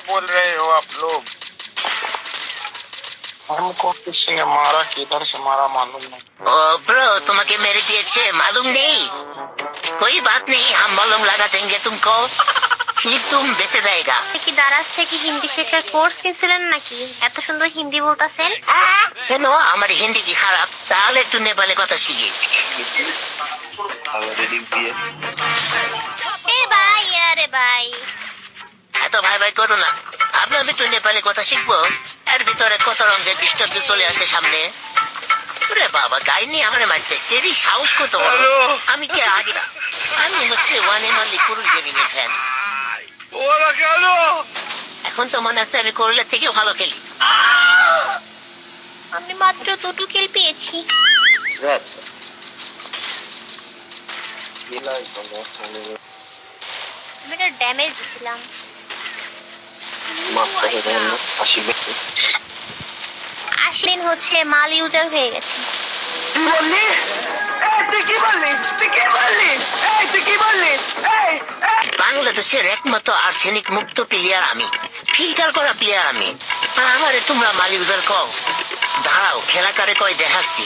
बोल रहे हो आप लोग? हमको किसी ने मारा, किधर से मारा मालूम नहीं। ओ ब्रो, তোমাকে মেরে দিয়েছে मालूम নেই? कोई बात नहीं, हम मलहम लगा देंगे तुमको, फिर तुम বেঁচে जाएगा। কি দারাজ থেকে হিন্দি শেখার কোর্স কিনছিলেন নাকি? এত সুন্দর হিন্দি বলতাছেন। কেন, আমার হিন্দি কি খারাপ? তাহলে একটু নেপালে কথা শিখি। এ ভাই, আরে ভাই, এত ভাই ভাই করো না, আপনার একটু নেপালে কথা শিখবো। এর ভিতরে কত রঙের ডিস্টার্ব চলে আসে সামনে। ওরে বাবা, গাই নিয়ে আমার মারতেছে, এরই সাহস কত বড়। আমি কি আগে, আমি হচ্ছে one and only Kurul gaming এর ফ্যান। ওরা কেন? এখন তো মনে হচ্ছে আমি কুরুলের থেকেও ভালো খেলি। আমি মাত্র 2টো কিল পেয়েছি। আমি একটা ড্যামেজ দিছিলাম। আসলেন হচ্ছে মাল ইউজার হয়ে গেছে। বাংলাদেশের একমাত্র আর্সেনিক মুক্ত প্লেয়ার আমি, ফিল্টার করা প্লেয়ার আমি। আমারে তোমরা মাল ইউজার কও। দাঁড়াও, খেলা করে কয় দেখাচ্ছি।